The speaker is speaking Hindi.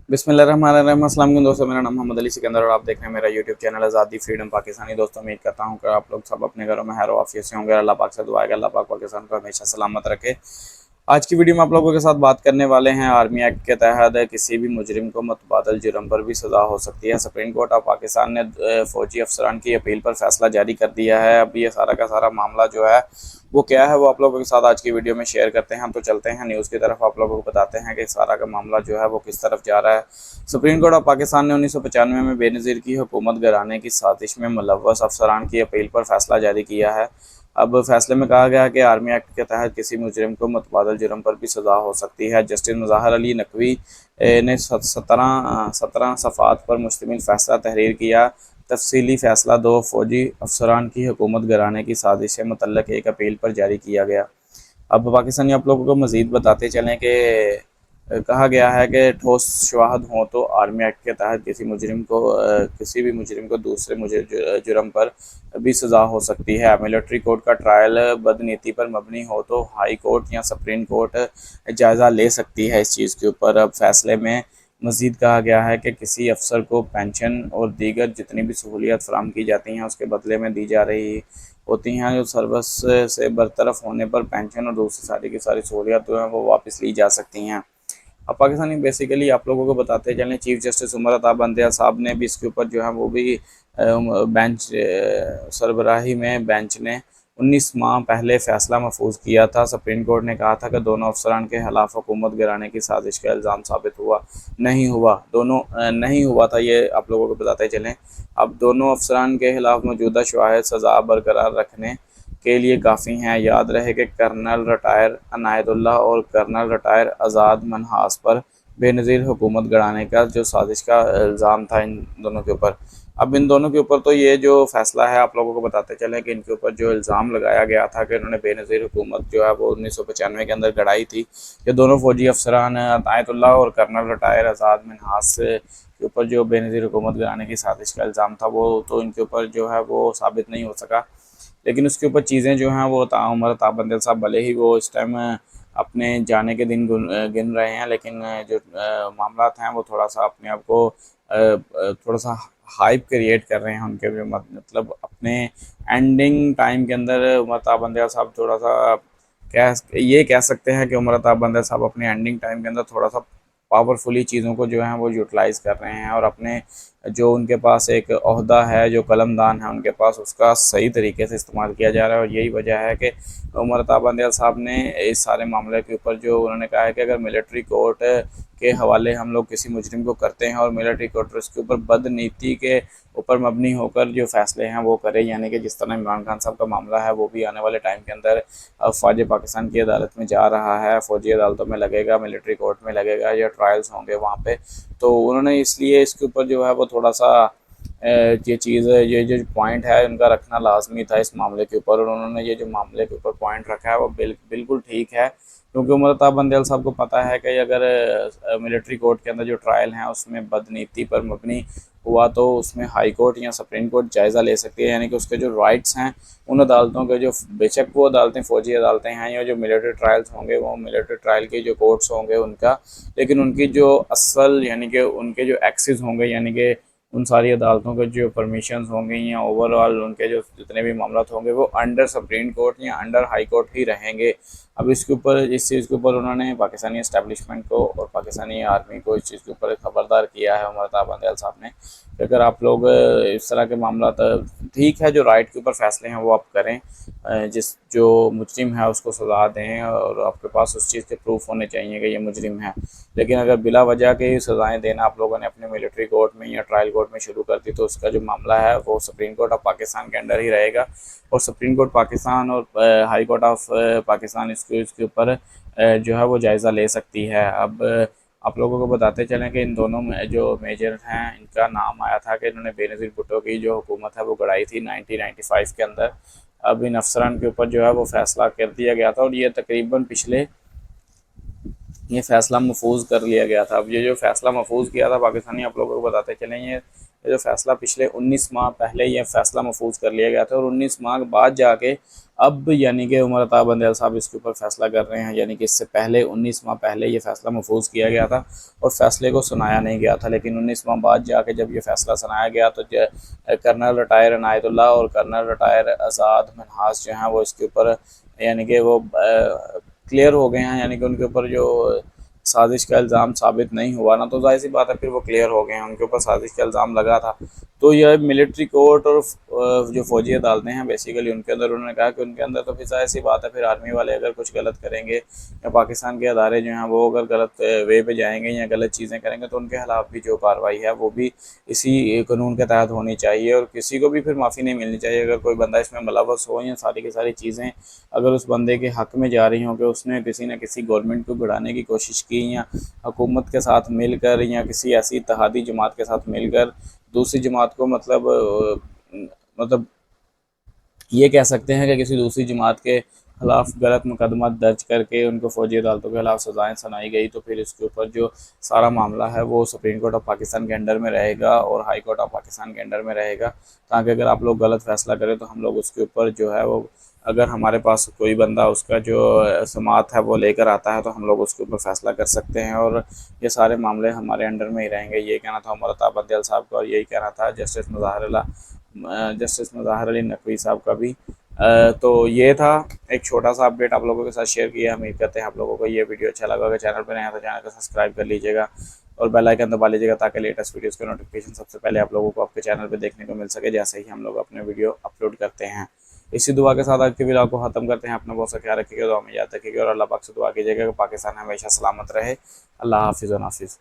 बिस्मिल्लाहिर्रहमानिर्रहीम। अस्सलाम वालेकुम दोस्तों, मेरा नाम मोहम्मद अली सिकंदर और आप देख रहे हैं मेरा यूट्यूब चैनल आज़ादी फ्रीडम पाकिस्तानी। दोस्तों, उम्मीद करता हूँ कि आप लोग सब अपने घरों में खैर वाफियत से होंगे। अल्लाह पाक से दुआ है कि अल्लाह पाक पाकिस्तान को हमेशा सलामत रखे। आज की वीडियो में आप लोगों के साथ बात करने वाले हैं आर्मी एक्ट के तहत किसी भी मुजरिम को मुतबादल जुर्म पर भी सज़ा हो सकती है। सुप्रीम कोर्ट ऑफ पाकिस्तान ने फ़ौजी अफसरान की अपील पर फैसला जारी कर दिया है। अब ये सारा का सारा मामला जो है वो क्या है वो आप लोगों के साथ आज की वीडियो में शेयर करते हैं। तो चलते हैं न्यूज़ की तरफ, आप लोगों को बताते हैं कि सारा का मामला जो है वो किस तरफ जा रहा है। सुप्रीम कोर्ट ऑफ पाकिस्तान ने 1995 में बेनज़ीर की हुकूमत गिराने की साजिश में मुलव्वस अफसरान की अपील पर फैसला जारी किया है। अब फैसले में कहा गया है कि आर्मी एक्ट के तहत किसी मुजरिम को मुतबादल जुर्म पर भी सज़ा हो सकती है। जस्टिस मुज़ाहिर अली नकवी ने 17 सफ़ात पर मुश्तमिल फैसला तहरीर किया। तफसीली फैसला दो फौजी अफसरान की हुकूमत गिराने की साजिश से मुतल्लक़ एक अपील पर जारी किया गया। अब पाकिस्तानी आप लोगों को मज़ीद बताते चलें कि कहा गया है कि ठोस शवाहद हों तो आर्मी एक्ट के तहत किसी भी मुजरिम को दूसरे जुर्म पर भी सज़ा हो सकती है। मिलिट्री कोर्ट का ट्रायल बदनीति पर मबनी हो तो हाई कोर्ट या सुप्रीम कोर्ट जायज़ा ले सकती है इस चीज़ के ऊपर। अब फैसले में मज़ीद कहा गया है कि किसी अफसर को पेंशन और दीगर जितनी भी सहूलियत फराहम की जाती हैं उसके बदले में दी जा रही होती हैं। जो सर्विस से बरतरफ होने पर पेंशन और दूसरी सारी की सारी सहूलियत जो हैं वो वापस ली जा सकती हैं। अब पाकिस्तानी बेसिकली आप लोगों को बताते चलें, चीफ जस्टिस उमर अता बंदयाल साहब ने भी इसके ऊपर जो है वो भी बेंच सरबराही में बेंच ने 19 माह पहले फ़ैसला महफूज किया था। सुप्रीम कोर्ट ने कहा था कि दोनों अफसरान के खिलाफ हुकूमत गिराने की साजिश का इल्ज़ाम साबित नहीं हुआ था। ये आप लोगों को बताते चलें। अब दोनों अफसरान के खिलाफ मौजूदा शवाहिद सज़ा बरकरार रखने के लिए काफ़ी हैं। याद रहे कि कर्नल रिटायर अनायतुल्लाह और कर्नल रिटायर आज़ाद मनहास पर बेनज़ीर हुकूमत गड़ाने का जो साजिश का इल्ज़ाम था इन दोनों के ऊपर। अब इन दोनों के ऊपर तो ये जो फ़ैसला है आप लोगों को बताते चलें कि इनके ऊपर जो इल्ज़ाम लगाया गया था कि इन्होंने बेनज़ीर हुकूमत जो है वो 1995 के अंदर गड़ाई थी। ये दोनों फ़ौजी अफसरान अनायतुल्लाह और कर्नल रिटायर आज़ाद मनहास के ऊपर जो बेनज़ीर हुकूमत गिराने की साजिश का इल्ज़ाम था वो तो इनके ऊपर जो है वो साबित नहीं हो सका। लेकिन उसके ऊपर चीज़ें जो हैं वो उमर ताब बंदल साहब भले ही वो इस टाइम अपने जाने के दिन गिन रहे हैं, लेकिन जो मामला हैं वो थोड़ा सा अपने आप को थोड़ा सा हाइप क्रिएट कर रहे हैं उनके भी मतलब अपने एंडिंग टाइम के अंदर उमर ताब बंदल साहब थोड़ा सा कह सकते हैं कि उमर ताब बंदल साहब अपने एंडिंग टाइम के अंदर थोड़ा सा पावरफुली चीज़ों को जो है वो यूटिलाइज़ कर रहे हैं और अपने जो उनके पास एक ओहदा है, जो कलमदान है उनके पास, उसका सही तरीके से इस्तेमाल किया जा रहा है। और यही वजह है कि उमर अता बंदयाल साहब ने इस सारे मामले के ऊपर जो उन्होंने कहा है कि अगर मिलिट्री कोर्ट के हवाले हम लोग किसी मुजरिम को करते हैं और मिलिट्री कोर्ट उसके ऊपर बदनीति के ऊपर मबनी होकर जो फैसले हैं वो करे, यानी कि जिस तरह इमरान खान साहब का मामला है वो भी आने वाले टाइम के अंदर फ़ौज पाकिस्तान की अदालत में जा रहा है, फ़ौजी अदालतों में लगेगा, मिलिट्री कोर्ट में लगेगा या ट्रायल्स होंगे वहाँ पे। तो उन्होंने इसलिए इसके ऊपर जो है वो थोड़ा सा ये चीज़ ये जो पॉइंट है उनका रखना लाजमी था इस मामले के ऊपर। और उन्होंने ये जो मामले के ऊपर पॉइंट रखा है वो बिल्कुल ठीक है, क्योंकि उमर अता बंदयाल साहब को पता है कि अगर मिलिट्री कोर्ट के अंदर जो ट्रायल हैं उसमें बदनीति पर मबनी हुआ तो उसमें हाई कोर्ट या सुप्रीम कोर्ट जायज़ा ले सकती है, यानी कि उसके जो राइट्स हैं उन अदालतों के जो बेशक वो अदालतें फ़ौजी अदालतें हैं या जो मिलिट्री ट्रायल्स होंगे वो मिलिट्री ट्रायल के जो कोर्ट्स होंगे उनका, लेकिन उनकी जो असल यानी कि उनके जो एक्सेस होंगे, यानी कि उन सारी अदालतों के जो परमिशंस होंगे या ओवरऑल उनके जो जितने भी मामला होंगे वो अंडर सुप्रीम कोर्ट या अंडर हाई कोर्ट ही रहेंगे। अब इसके ऊपर इस चीज़ के ऊपर उन्होंने पाकिस्तानी इस्टेब्लिशमेंट को और पाकिस्तानी आर्मी को इस चीज़ के ऊपर खबरदार किया है उमर अता बंदयाल साहब ने कि अगर आप लोग इस तरह के मामला ठीक है, जो राइट के ऊपर फैसले हैं वो आप करें, जिस जो मुजरिम है उसको सज़ा दें और आपके पास उस चीज़ के प्रूफ होने चाहिए कि ये मुजरिम है। लेकिन अगर बिला वजह के सज़ाएँ देना आप लोगों ने अपने मिलिट्री कोर्ट में या ट्रायल कोर्ट में शुरू कर दी तो उसका जो मामला है वो सुप्रीम कोर्ट ऑफ पाकिस्तान के अंडर ही रहेगा और सुप्रीम कोर्ट पाकिस्तान और हाई कोर्ट ऑफ पाकिस्तान इसके ऊपर जो है वो जायज़ा ले सकती है। अब आप लोगों को बताते चलें कि इन दोनों में जो मेजर हैं इनका नाम आया था कि इन्होंने बेनज़ीर भुट्टो की जो हुकूमत है वो गड़ाई थी 1995 के अंदर। अब इन अफसरान के ऊपर जो है वो फैसला कर दिया गया था और ये तकरीबन पिछले ये फ़ैसला महफूज कर लिया गया था। अब ये जो फ़ैसला महफूज किया था पाकिस्तानी, आप लोगों को बताते चलें, ये जो फ़ैसला पिछले 19 माह पहले ये फ़ैसला महफूज कर लिया गया था, और 19 माह के बाद जाके अब यानी कि उमर अता बंदेल साहब इसके ऊपर फ़ैसला कर रहे हैं। यानी कि इससे पहले 19 माह पहले ये फ़ैसला महफूज किया गया था और फ़ैसले को सुनाया नहीं गया था, लेकिन 19 माह बाद जाके जब ये फ़ैसला सुनाया गया तो कर्नल रिटायर अनायतुल्लाह और कर्नल रिटायर आज़ाद मिन्हाज जो हैं वो इसके ऊपर यानी कि वो क्लियर हो गए हैं। यानी कि उनके ऊपर जो साजिश का इल्ज़ाम साबित नहीं हुआ ना, तो जाहिर सी बात है फिर वो क्लियर हो गए हैं, उनके ऊपर साजिश का इल्ज़ाम लगा था। तो यह मिलिट्री कोर्ट और जो फ़ौजी अदालतें हैं बेसिकली उनके अंदर उन्होंने कहा कि उनके अंदर तो फिर जाहिर सी बात है फिर आर्मी वाले अगर कुछ गलत करेंगे या पाकिस्तान के अदारे जो हैं वो अगर गलत वे पे जाएंगे या गलत चीज़ें करेंगे तो उनके खिलाफ भी जो कार्रवाई है वो भी इसी कानून के तहत होनी चाहिए, और किसी को भी फिर माफ़ी नहीं मिलनी चाहिए अगर कोई बंदा इसमें मुलव्वस हो या सारी की सारी चीज़ें अगर उस बंदे के हक़ में जा रही हों कि उसने किसी न किसी गवर्नमेंट को गिराने की कोशिश की या हुकूमत के साथ मिलकर या किसी ऐसी इत्तेहादी जमात के साथ मिलकर दूसरी जमात को मतलब ये कह सकते हैं कि किसी दूसरी जमात के खिलाफ गलत मुकदमा दर्ज करके उनको फ़ौजी अदालतों के खिलाफ सज़ाएँ सुनाई गई, तो फिर इसके ऊपर जो सारा मामला है वो सुप्रीम कोर्ट ऑफ पाकिस्तान के अंडर में रहेगा और हाई कोर्ट ऑफ पाकिस्तान के अंडर में रहेगा, ताकि अगर आप लोग गलत फ़ैसला करें तो हम लोग उसके ऊपर जो है वो अगर हमारे पास कोई बंदा उसका जो समात है वो लेकर आता है तो हम लोग उसके ऊपर फ़ैसला कर सकते हैं, और ये सारे मामले हमारे अंडर में ही रहेंगे। ये कहना था उमर अता बंदेल साहब का, और यही कहना था जस्टिस मुज़ाहिर अली नकवी साहब का भी। तो ये था एक छोटा सा अपडेट आप लोगों के साथ शेयर किया। उम्मीद करते हैं आप लोगों को ये वीडियो अच्छा लगा होगा। चैनल पर नया तो चैनल को सब्सक्राइब कर लीजिएगा और बेल आइकन दबा लीजिएगा ताकि लेटेस्ट वीडियोस के नोटिफिकेशन सबसे पहले आप लोगों को आपके चैनल पे देखने को मिल सके जैसे ही हम लोग अपने वीडियो अपलोड करते हैं। इसी दुआ के साथ आज की वीडियो को ख़त्म करते हैं। अपना बहुत सा ख्याल रखिएगा, दुआ में याद रखिएगा और अल्लाह पाक से दुआ कीजिएगा कि पाकिस्तान हमेशा सलामत रहे। अल्लाह हाफिज़ व नाफिज़।